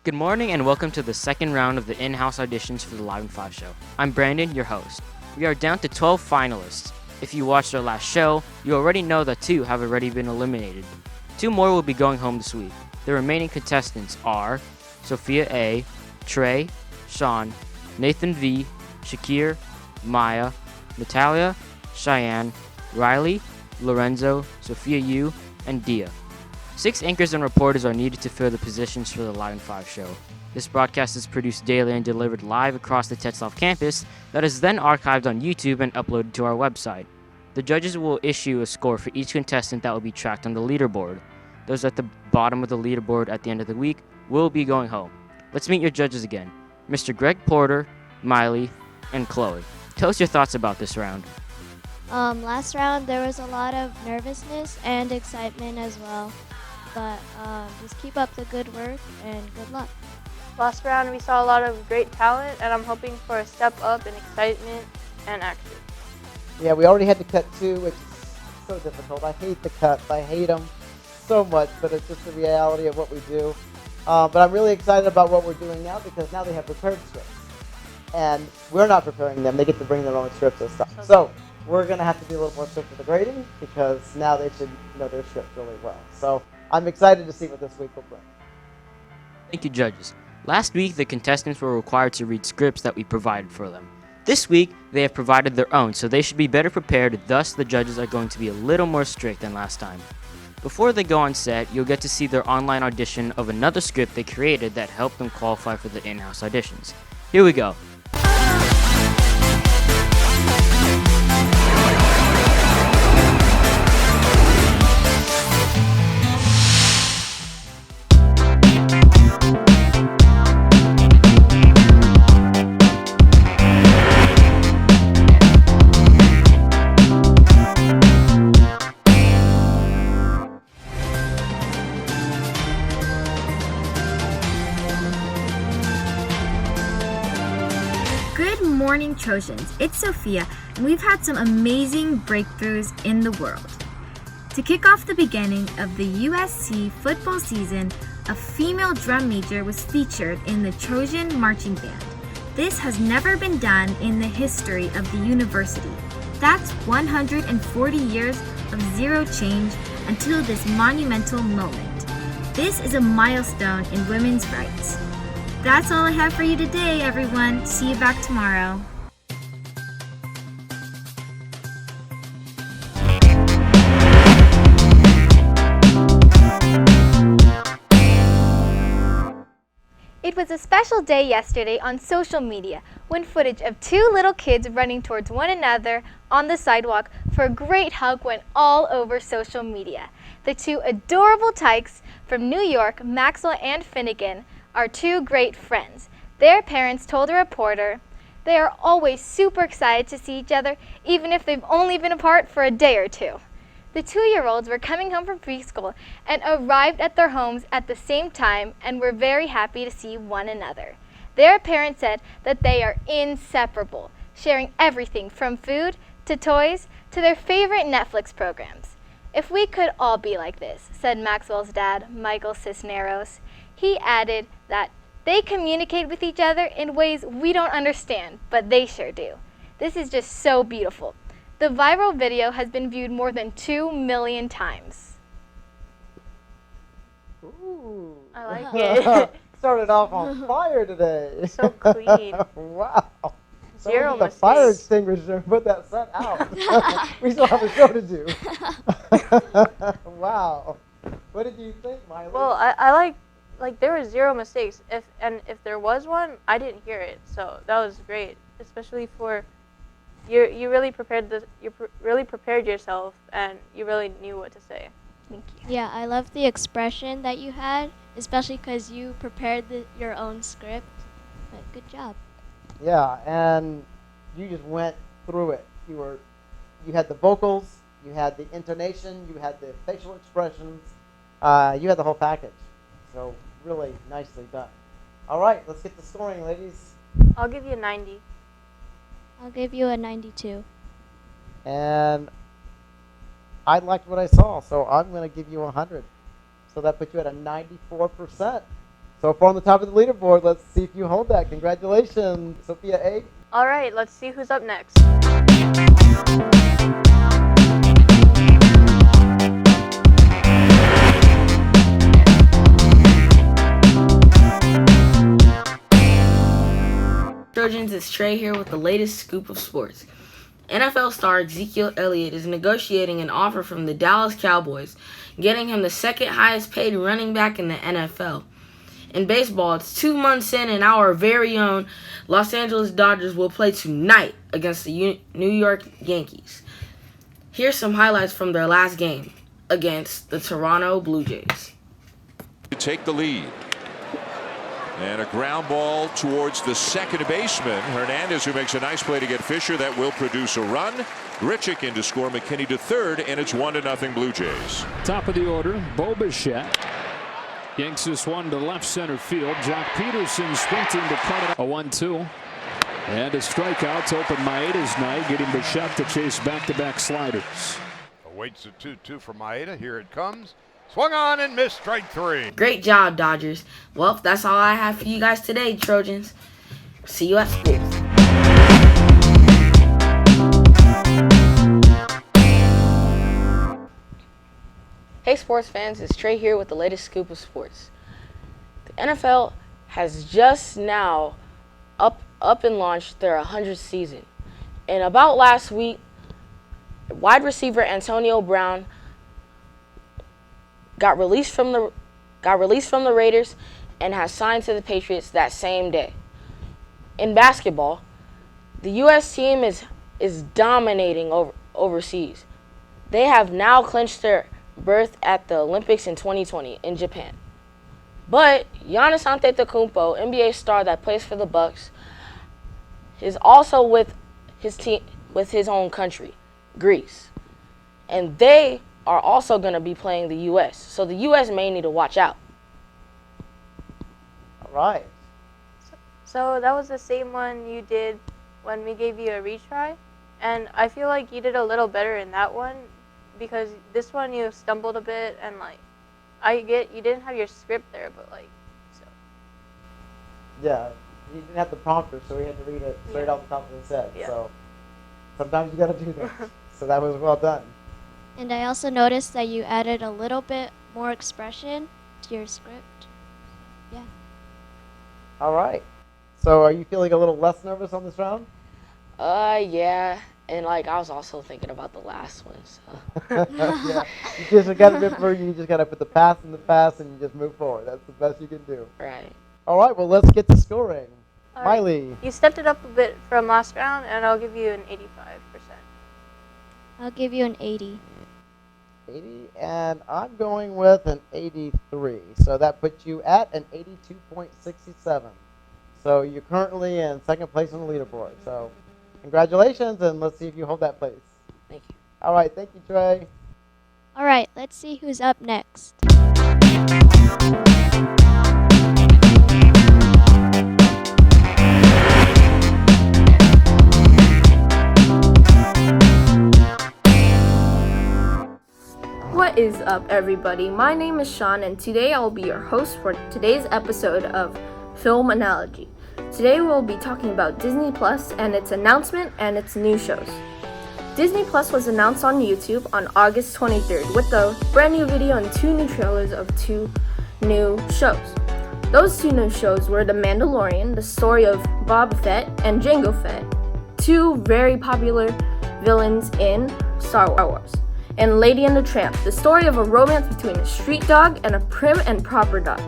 Good morning and welcome to the second round of the in-house auditions for the Live and 5 show. I'm Brandon, your host. We are down to 12 finalists. If you watched our last show, you already know that 2 have already been eliminated. 2 more will be going home this week. The remaining contestants are Sophia A., Trey, Sean, Nathan V., Shakir, Maya, Natalia, Cheyenne, Riley, Lorenzo, Sophia U., and Dia. 6 anchors and reporters are needed to fill the positions for the Live and 5 show. This broadcast is produced daily and delivered live across the Tetzlaff campus that is then archived on YouTube and uploaded to our website. The judges will issue a score for each contestant that will be tracked on the leaderboard. Those at the bottom of the leaderboard at the end of the week will be going home. Let's meet your judges again. Mr. Greg Porter, Miley, and Chloe. Tell us your thoughts about this round. Last round there was a lot of nervousness and excitement as well. But just keep up the good work and good luck. Last round we saw a lot of great talent, and I'm hoping for a step up in excitement and action. Yeah, we already had to cut 2, which is so difficult. I hate the cuts. I hate them so much, but it's just the reality of what we do. But I'm really excited about what we're doing now because now they have prepared scripts. And we're not preparing them. They get to bring their own scripts and stuff. So we're going to have to be a little more strict with the grading because now they should know their script really well. So I'm excited to see what this week will bring. Thank you, judges. Last week, the contestants were required to read scripts that we provided for them. This week, they have provided their own, so they should be better prepared, thus the judges are going to be a little more strict than last time. Before they go on set, you'll get to see their online audition of another script they created that helped them qualify for the in-house auditions. Here we go. Good morning, Trojans. It's Sophia, and we've had some amazing breakthroughs in the world. To kick off the beginning of the USC football season, a female drum major was featured in the Trojan Marching Band. This has never been done in the history of the university. That's 140 years of zero change until this monumental moment. This is a milestone in women's rights. That's all I have for you today, everyone. See you back tomorrow. It was a special day yesterday on social media when footage of 2 little kids running towards one another on the sidewalk for a great hug went all over social media. The 2 adorable tykes from New York, Maxwell and Finnegan, are 2 great friends. Their parents told a reporter they are always super excited to see each other, even if they've only been apart for a day or 2. The 2-year-olds were coming home from preschool and arrived at their homes at the same time and were very happy to see one another. Their parents said that they are inseparable, sharing everything from food to toys to their favorite Netflix programs. If we could all be like this, said Maxwell's dad, Michael Cisneros. He added that they communicate with each other in ways we don't understand, but they sure do. This is just so beautiful. The viral video has been viewed more than 2 million times. Ooh. I like it. Started off on fire today. So clean. Wow. Zero the mistakes. fire extinguisher and put that set out. We still have a show to do. Wow. What did you think, Miley? Well, I like there were 0 mistakes. If there was one, I didn't hear it. So that was great, especially for you really really prepared yourself and you really knew what to say. Thank you. Yeah, I love the expression that you had, especially because you prepared your own script. But good job. Yeah, and you just went through it. You had the vocals, you had the intonation, you had the facial expressions, you had the whole package. So really nicely done. All right, let's get the scoring, ladies. I'll give you a 90. I'll give you a 92. And I liked what I saw, so I'm going to give you 100. So that puts you at a 94%. So far on the top of the leaderboard, let's see if you hold that. Congratulations, Sophia A. All right, let's see who's up next. Trojans, it's Trey here with the latest scoop of sports. NFL star Ezekiel Elliott is negotiating an offer from the Dallas Cowboys, getting him the second highest paid running back in the NFL. In baseball, it's 2 months in and our very own Los Angeles Dodgers will play tonight against the New York Yankees. Here's some highlights from their last game against the Toronto Blue Jays. To take the lead. And a ground ball towards the second baseman, Hernandez, who makes a nice play to get Fisher. That will produce a run. Grichuk in to score, McKinney to third, and it's 1-0 Blue Jays. Top of the order, Bo Bichette yanks this one to left center field. Jock Peterson sprinting to cut it. A 1-2. And a strikeout to open Maeda's night, getting Bichette to chase back-to-back sliders. Awaits a 2-2 from Maeda. Here it comes. Swung on and missed, strike 3. Great job, Dodgers. Well, that's all I have for you guys today, Trojans. See you at school. Hey, sports fans, it's Trey here with the latest scoop of sports. The NFL has just now up and launched their 100th season. And about last week, wide receiver Antonio Brown got released from the Raiders and has signed to the Patriots that same day. In basketball, the U.S. team is dominating overseas. They have now clinched their berth at the Olympics in 2020 in Japan. But Giannis Antetokounmpo, NBA star that plays for the Bucks, is also with his team, with his own country, Greece. And they are also going to be playing the U.S. So the U.S. may need to watch out. All right. So that was the same one you did when we gave you a retry. And I feel like you did a little better in that one because this one you stumbled a bit and I get you didn't have your script there, but so. Yeah, he didn't have the prompter, so we had to read it straight off the top of his head. Yeah. So sometimes you got to do that. So that was well done. And I also noticed that you added a little bit more expression to your script. Yeah. All right. So are you feeling a little less nervous on this round? Yeah. And I was also thinking about the last one. So. Yeah. You just got to remember, you just got to put the past in the past and you just move forward. That's the best you can do. Right. All right. Well, let's get to scoring. All right. Miley. You stepped it up a bit from last round, and I'll give you an 85%. I'll give you an 80. 80, and I'm going with an 83. So that puts you at an 82.67. So you're currently in second place on the leaderboard. So congratulations, and let's see if you hold that place. Thank you. All right, thank you, Trey. All right, let's see who's up next. What is up, everybody? My name is Sean, and today I will be your host for today's episode of Film Analogy. Today we'll be talking about Disney Plus and its announcement and its new shows. Disney Plus was announced on YouTube on August 23rd with a brand new video and 2 new trailers of 2 new shows. Those 2 new shows were The Mandalorian, the story of Boba Fett and Jango Fett, 2 very popular villains in Star Wars, and Lady and the Tramp, the story of a romance between a street dog and a prim and proper dog.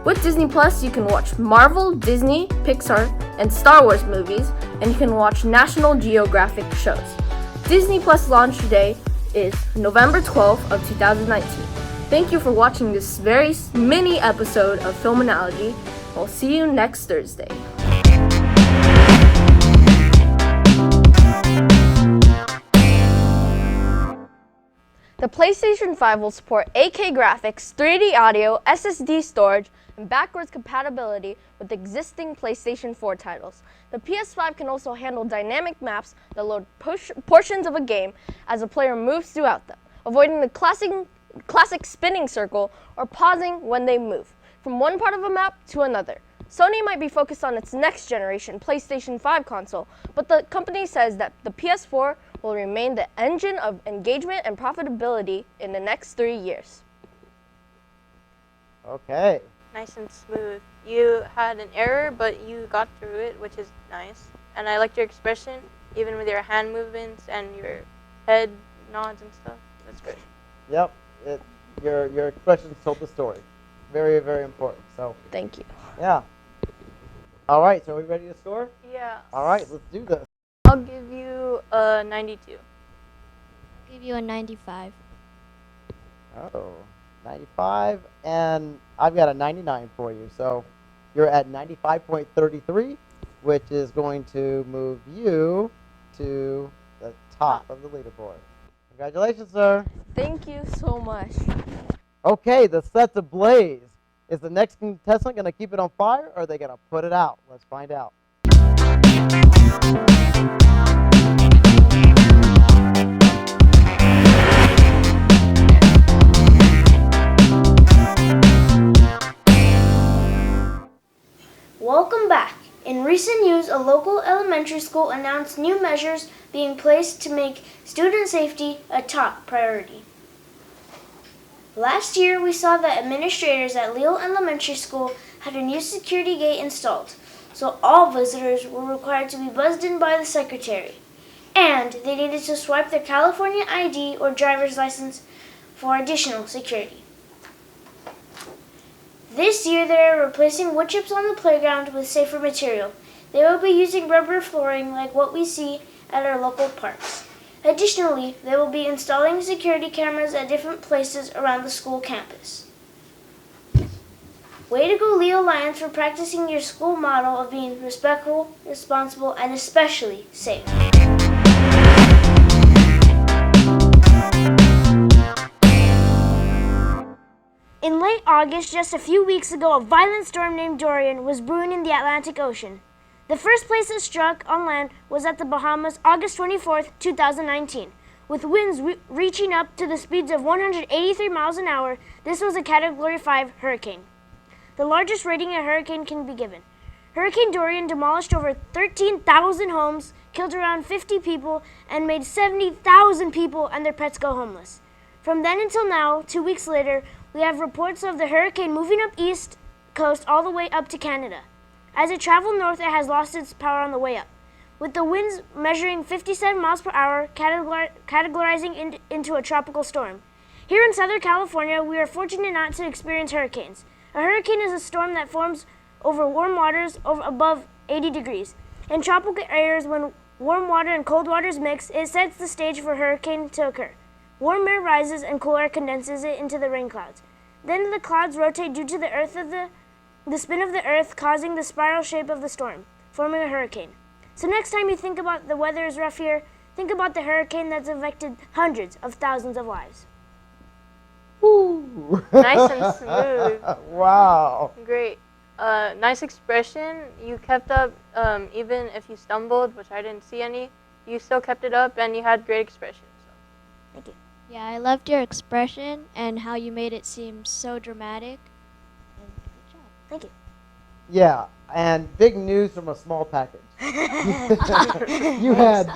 With Disney Plus, you can watch Marvel, Disney, Pixar, and Star Wars movies, and you can watch National Geographic shows. Disney Plus launch day is November 12th of 2019. Thank you for watching this very mini episode of Film Analogy. We'll see you next Thursday. The PlayStation 5 will support 8K graphics, 3D audio, SSD storage, and backwards compatibility with existing PlayStation 4 titles. The PS5 can also handle dynamic maps that load portions of a game as a player moves throughout them, avoiding the classic spinning circle or pausing when they move. from one part of a map to another. Sony might be focused on its next generation PlayStation 5 console, but the company says that the PS4 will remain the engine of engagement and profitability in the next 3 years. Okay. Nice and smooth. You had an error, but you got through it, which is nice. And I liked your expression, even with your hand movements and your head nods and stuff. That's good. Yep. Your expressions told the story. Very, very important. So. Thank you. Yeah. All right. So are we ready to score? Yeah. All right. Let's do this. I'll give you a 92. I'll give you a 95. Oh, 95, and I've got a 99 for you. So you're at 95.33, which is going to move you to the top of the leaderboard. Congratulations, sir. Thank you so much. Okay, the set's ablaze. Is the next contestant going to keep it on fire, or are they going to put it out? Let's find out. Welcome back. In recent news, a local elementary school announced new measures being placed to make student safety a top priority. Last year, we saw that administrators at Leo Elementary School had a new security gate installed, so all visitors were required to be buzzed in by the secretary, and they needed to swipe their California ID or driver's license for additional security. This year, they are replacing wood chips on the playground with safer material. They will be using rubber flooring like what we see at our local parks. Additionally, they will be installing security cameras at different places around the school campus. Way to go, Leo Lions, for practicing your school model of being respectful, responsible, and especially safe. In late August, just a few weeks ago, a violent storm named Dorian was brewing in the Atlantic Ocean. The first place it struck on land was at the Bahamas, August 24, 2019. With winds reaching up to the speeds of 183 miles an hour, this was a Category 5 hurricane, the largest rating a hurricane can be given. Hurricane Dorian demolished over 13,000 homes, killed around 50 people, and made 70,000 people and their pets go homeless. From then until now, 2 weeks later, we have reports of the hurricane moving up east coast all the way up to Canada. As it traveled north, it has lost its power on the way up, with the winds measuring 57 miles per hour, categorizing into a tropical storm. Here in Southern California, we are fortunate not to experience hurricanes. A hurricane is a storm that forms over warm waters above 80 degrees. In tropical areas, when warm water and cold waters mix, it sets the stage for a hurricane to occur. Warm air rises and cool air condenses it into the rain clouds. Then the clouds rotate due to the spin of the earth, causing the spiral shape of the storm, forming a hurricane. So next time you think about the weather is rough here, think about the hurricane that's affected hundreds of thousands of lives. Woo. Nice and smooth. Wow. Great. Nice expression. You kept up, even if you stumbled, which I didn't see any, you still kept it up and you had great expression. So. Thank you. Yeah, I loved your expression and how you made it seem so dramatic. And good job. Thank you. Yeah, and big news from a small package. You had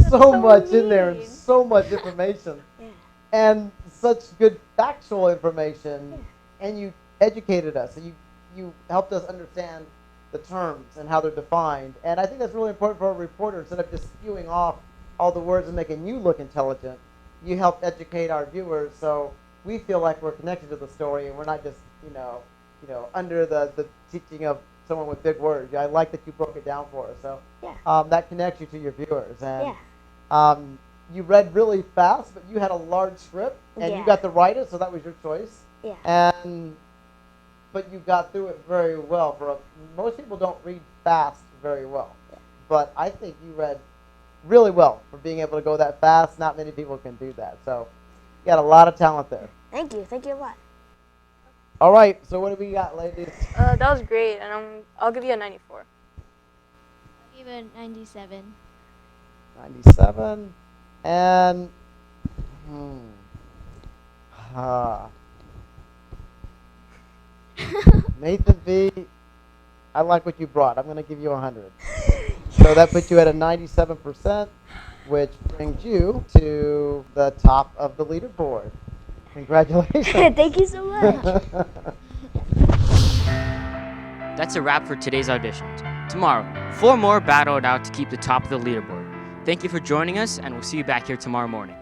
so much in there and so much information. Yeah. And such good factual information, and you educated us, and you helped us understand the terms and how they're defined. And I think that's really important for a reporter. Instead of just spewing off all the words and making you look intelligent, you helped educate our viewers, so we feel like we're connected to the story, and we're not just under the teaching of someone with big words. I like that you broke it down for us. So Yeah. that connects you to your viewers. And Yeah. you read really fast, but you had a large script, and you Yeah. got to write it, so that was your choice. Yeah. But you got through it very well. Most people don't read fast very well, but I think you read really well for being able to go that fast. Not many people can do that, so you got a lot of talent there. Thank you. Thank you a lot. All right, so what do we got, ladies? That was great, and I'll give you a 94. I'll give it a 97. 97, and Nathan V., I like what you brought. I'm going to give you 100. So that puts you at a 97%, which brings you to the top of the leaderboard. Congratulations. Thank you so much. That's a wrap for today's auditions. Tomorrow, 4 more battle it out to keep the top of the leaderboard. Thank you for joining us, and we'll see you back here tomorrow morning.